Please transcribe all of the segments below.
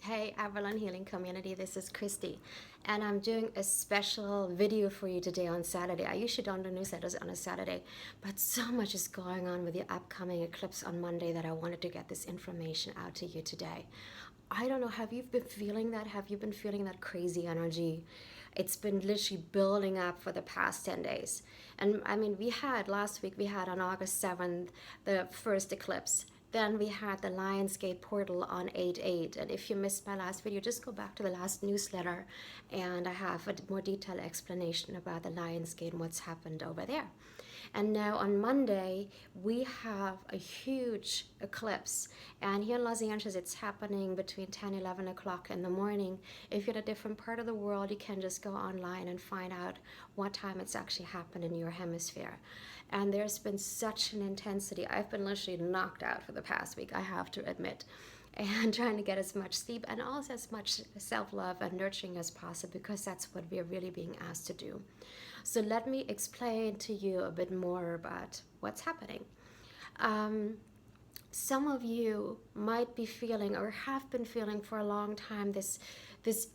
Hey Avalon Healing Community, this is Christy, and I'm doing a special video for you today on Saturday. I usually don't do newsletters on a Saturday, but so much is going on with the upcoming eclipse on Monday that I wanted to get this information out to you today. I don't know, have you been feeling that? Have you been feeling that crazy energy? It's been literally building up for the past 10 days. And I mean, last week, we had on August 7th, the first eclipse. Then we had the Lionsgate portal on 8/8. And if you missed my last video, just go back to the last newsletter and I have a more detailed explanation about the Lionsgate and what's happened over there. And now on Monday, we have a huge eclipse. And here in Los Angeles, it's happening between 10 and 11 o'clock in the morning. If you're in a different part of the world, you can just go online and find out what time it's actually happened in your hemisphere. And there's been such an intensity. I've been literally knocked out for the past week, I have to admit, and trying to get as much sleep and also as much self-love and nurturing as possible, because that's what we're really being asked to do. So let me explain to you a bit more about what's happening. Some of you might be feeling or have been feeling for a long time this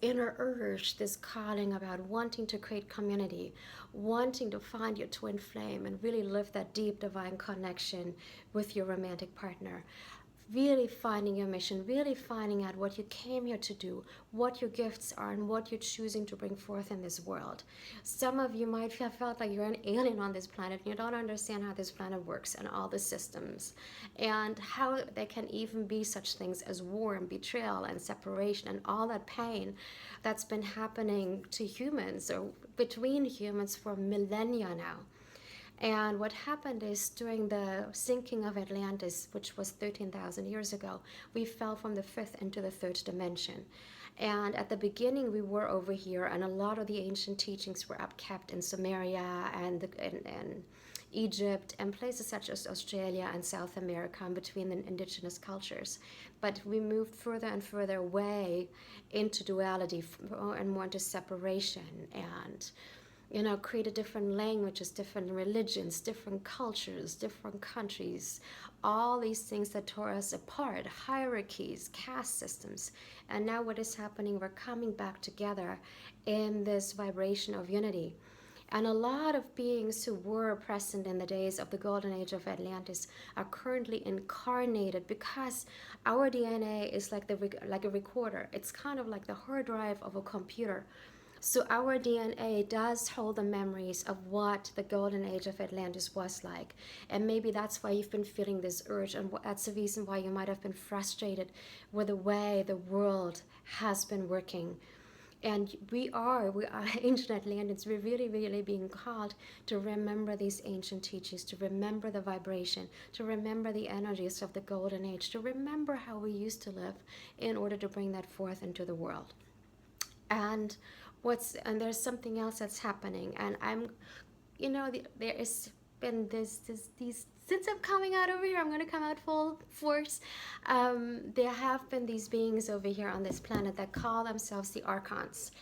inner urge, this calling about wanting to create community, wanting to find your twin flame and really live that deep divine connection with your romantic partner. Really finding your mission, really finding out what you came here to do, what your gifts are, and what you're choosing to bring forth in this world. Some of you might have felt like you're an alien on this planet and you don't understand how this planet works and all the systems, and how there can even be such things as war and betrayal and separation and all that pain that's been happening to humans or between humans for millennia now. And what happened is, during the sinking of Atlantis, which was 13,000 years ago, we fell from the fifth into the third dimension. And at the beginning, we were over here, and a lot of the ancient teachings were upkept in Sumeria and Egypt and places such as Australia and South America, and between the indigenous cultures. But we moved further and further away into duality and more into separation, and created different languages, different religions, different cultures, different countries, all these things that tore us apart, hierarchies, caste systems. And now what is happening, we're coming back together in this vibration of unity. And a lot of beings who were present in the days of the golden age of Atlantis are currently incarnated, because our DNA is like a recorder. It's kind of like the hard drive of a computer. So our DNA does hold the memories of what the golden age of Atlantis was like. And maybe that's why you've been feeling this urge, and that's the reason why you might have been frustrated with the way the world has been working. And we are ancient Atlanteans. We're really, really being called to remember these ancient teachings, to remember the vibration, to remember the energies of the golden age, to remember how we used to live in order to bring that forth into the world. And there's something else that's happening, and there has been these, since I'm coming out over here, I'm going to come out full force. There have been these beings over here on this planet that call themselves the Archons.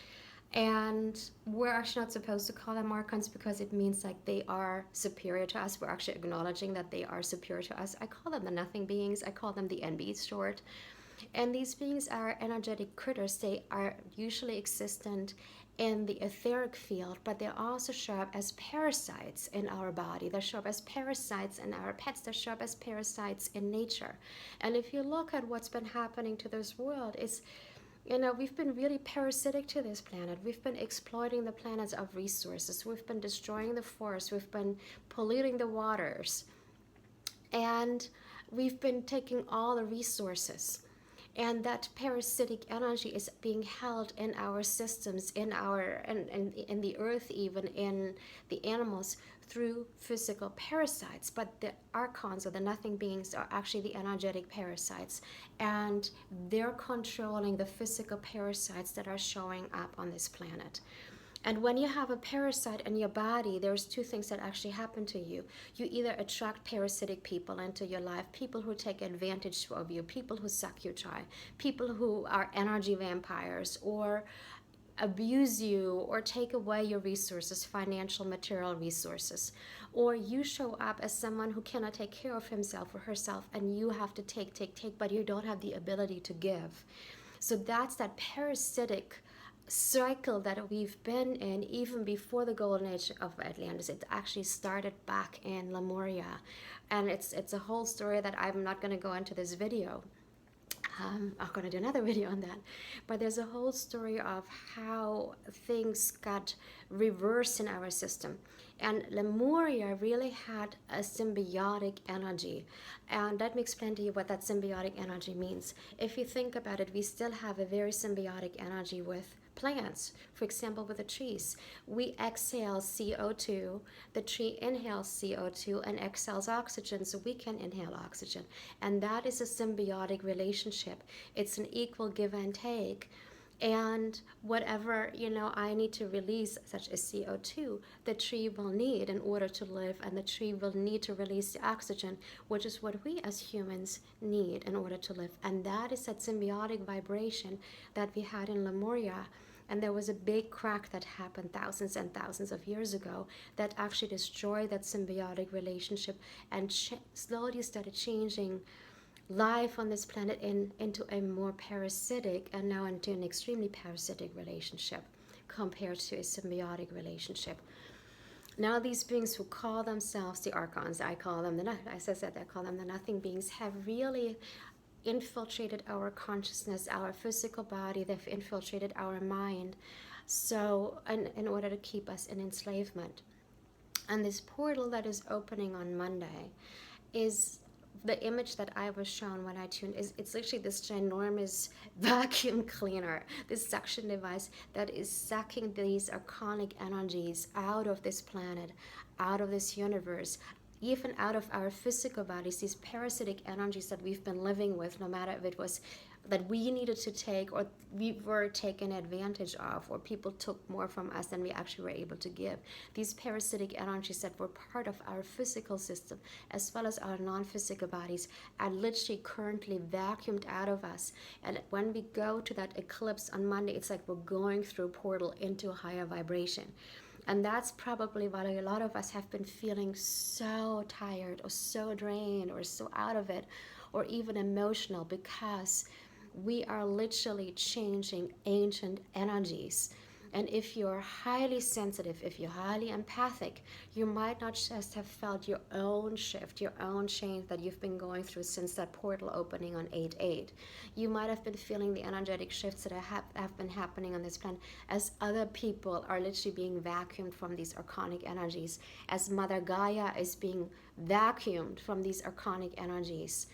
And we're actually not supposed to call them Archons, because it means like they are superior to us. We're actually acknowledging that they are superior to us. I call them the nothing beings. I call them the NBs short. And these beings are energetic critters. They are usually existent in the etheric field, but they also show up as parasites in our body. They show up as parasites in our pets. They show up as parasites in nature. And if you look at what's been happening to this world, we've been really parasitic to this planet. We've been exploiting the planets of resources. We've been destroying the forests. We've been polluting the waters. And we've been taking all the resources. And that parasitic energy is being held in our systems, in the earth, even in the animals, through physical parasites. But the archons, or the nothing beings, are actually the energetic parasites, and they're controlling the physical parasites that are showing up on this planet. And when you have a parasite in your body, there's two things that actually happen to you. You either attract parasitic people into your life, people who take advantage of you, people who suck you dry, people who are energy vampires, or abuse you, or take away your resources, financial, material resources. Or you show up as someone who cannot take care of himself or herself, and you have to take, but you don't have the ability to give. So that's that parasitic cycle that we've been in even before the golden age of Atlantis. It actually started back in Lemuria, and it's a whole story that I'm not going to go into this video. I'm going to do another video on that. But there's a whole story of how things got reversed in our system. And Lemuria really had a symbiotic energy. And let me explain to you what that symbiotic energy means. If you think about it, we still have a very symbiotic energy with plants. For example, with the trees, we exhale CO2, the tree inhales CO2 and exhales oxygen, so we can inhale oxygen. And that is a symbiotic relationship. It's an equal give and take. And whatever, I need to release, such as CO2, the tree will need in order to live, and the tree will need to release the oxygen, which is what we as humans need in order to live. And that is that symbiotic vibration that we had in Lemuria. And there was a big crack that happened thousands and thousands of years ago that actually destroyed that symbiotic relationship and slowly started changing life on this planet into a more parasitic, and now into an extremely parasitic relationship compared to a symbiotic relationship. Now these beings who call themselves the Archons, I call them as I said, I call them the nothing beings, have really infiltrated our consciousness, our physical body. They've infiltrated our mind, so in order to keep us in enslavement. And this portal that is opening on Monday is the image that I was shown when I tuned. It's literally this ginormous vacuum cleaner, this suction device that is sucking these archonic energies out of this planet, out of this universe, even out of our physical bodies, these parasitic energies that we've been living with, no matter if it was that we needed to take, or we were taken advantage of, or people took more from us than we actually were able to give. These parasitic energies that were part of our physical system, as well as our non-physical bodies, are literally currently vacuumed out of us. And when we go to that eclipse on Monday, it's like we're going through a portal into a higher vibration. And that's probably why a lot of us have been feeling so tired, or so drained, or so out of it, or even emotional, because we are literally changing ancient energies. And if you're highly sensitive, if you're highly empathic, you might not just have felt your own shift, your own change that you've been going through since that portal opening on 8/8. You might have been feeling the energetic shifts that have been happening on this planet, as other people are literally being vacuumed from these archonic energies, as Mother Gaia is being vacuumed from these archonic energies.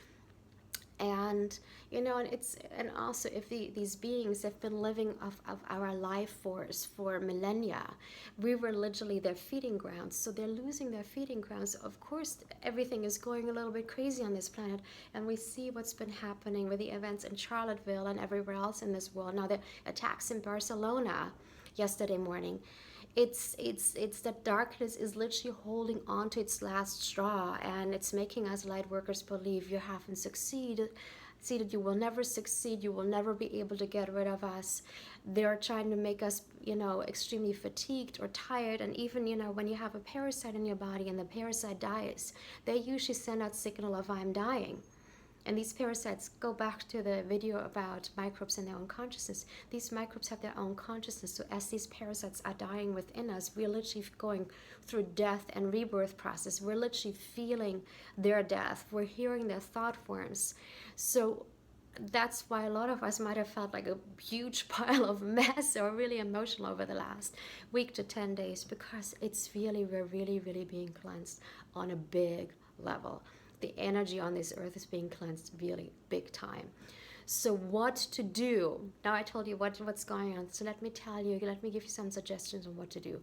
And and also, if these beings have been living of our life force for millennia, we were literally their feeding grounds. So they're losing their feeding grounds. Of course, everything is going a little bit crazy on this planet, and we see what's been happening with the events in Charlottesville and everywhere else in this world. Now the attacks in Barcelona yesterday morning. It's that darkness is literally holding on to its last straw, and it's making us light workers believe you haven't succeeded. See that you will never succeed, you will never be able to get rid of us. They're trying to make us, extremely fatigued or tired. And even, when you have a parasite in your body and the parasite dies, they usually send out signal of I'm dying. And these parasites, go back to the video about microbes and their own consciousness. These microbes have their own consciousness. So as these parasites are dying within us, we're literally going through death and rebirth process. We're literally feeling their death. We're hearing their thought forms. So that's why a lot of us might have felt like a huge pile of mess, or really emotional over the last week to 10 days, because we're really, really being cleansed on a big level. The energy on this earth is being cleansed really big time. So what to do? Now I told you what's going on. So let me give you some suggestions on what to do.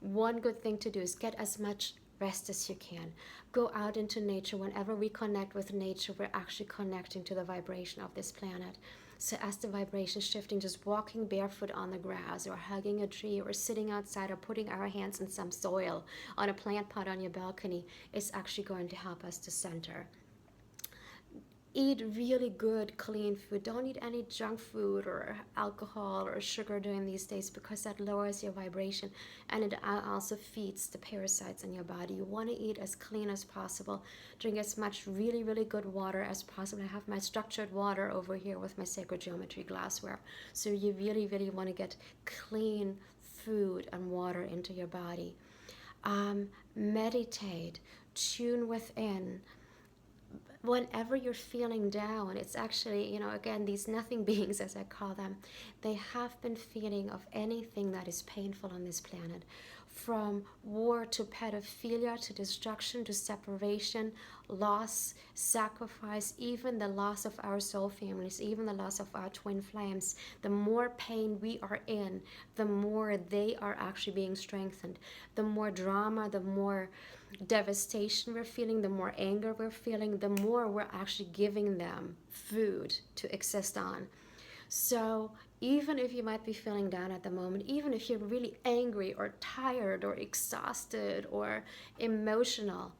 One good thing to do is get as much rest as you can. Go out into nature. Whenever we connect with nature, we're actually connecting to the vibration of this planet. So as the vibration is shifting, just walking barefoot on the grass, or hugging a tree, or sitting outside, or putting our hands in some soil on a plant pot on your balcony is actually going to help us to center. Eat really good, clean food. Don't eat any junk food or alcohol or sugar during these days, because that lowers your vibration, and it also feeds the parasites in your body. You want to eat as clean as possible. Drink as much really, really good water as possible. I have my structured water over here with my sacred geometry glassware. So you really, really want to get clean food and water into your body. Meditate, tune within. Whenever you're feeling down, it's actually, again, these nothing beings, as I call them, they have been feeling of anything that is painful on this planet, from war to pedophilia to destruction to separation, loss, sacrifice, even the loss of our soul families, even the loss of our twin flames. The more pain we are in, the more they are actually being strengthened. The more drama, the more devastation we're feeling, the more anger we're feeling, the more we're actually giving them food to exist on. So even if you might be feeling down at the moment, even if you're really angry or tired or exhausted or emotional,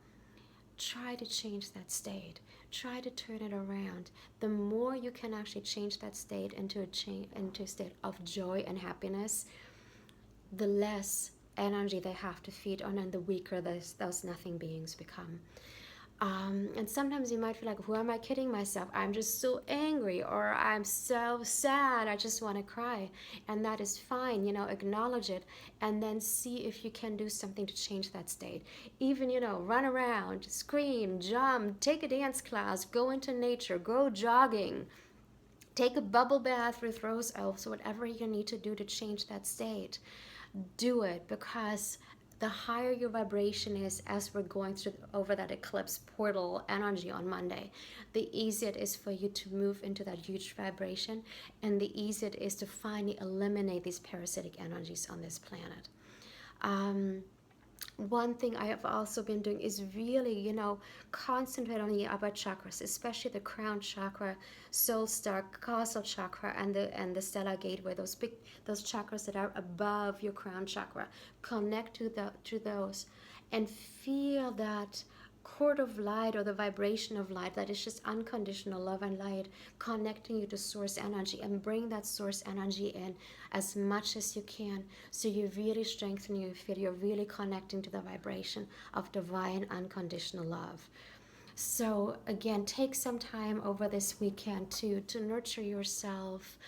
try to change that state. Try to turn it around. The more you can actually change that state into a state of joy and happiness, the less energy they have to feed on, and the weaker those nothing beings become. And sometimes you might feel like, who am I kidding myself? I'm just so angry, or I'm so sad, I just want to cry. And that is fine, acknowledge it, and then see if you can do something to change that state. Even, run around, scream, jump, take a dance class, go into nature, go jogging, take a bubble bath with rose elves, whatever you need to do to change that state. Do it, because the higher your vibration is, as we're going through over that eclipse portal energy on Monday, the easier it is for you to move into that huge vibration, and the easier it is to finally eliminate these parasitic energies on this planet. One thing I have also been doing is really, concentrate on the upper chakras, especially the crown chakra, soul star, causal chakra, and the stellar gateway. Those chakras that are above your crown chakra. Connect to those, and feel that cord of light, or the vibration of light that is just unconditional love and light, connecting you to source energy, and bring that source energy in as much as you can, so you really strengthen, you feel you're really connecting to the vibration of divine unconditional love. So again, take some time over this weekend to nurture yourself,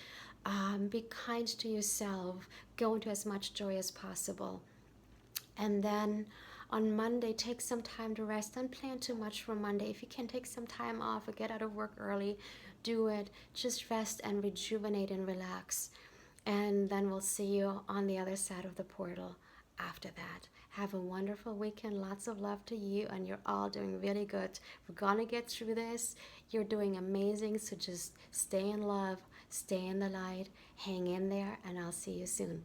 be kind to yourself, go into as much joy as possible. And then on Monday, take some time to rest. Don't plan too much for Monday. If you can take some time off or get out of work early, do it. Just rest and rejuvenate and relax. And then we'll see you on the other side of the portal after that. Have a wonderful weekend. Lots of love to you, and you're all doing really good. We're gonna get through this. You're doing amazing. So just stay in love, stay in the light, hang in there, and I'll see you soon.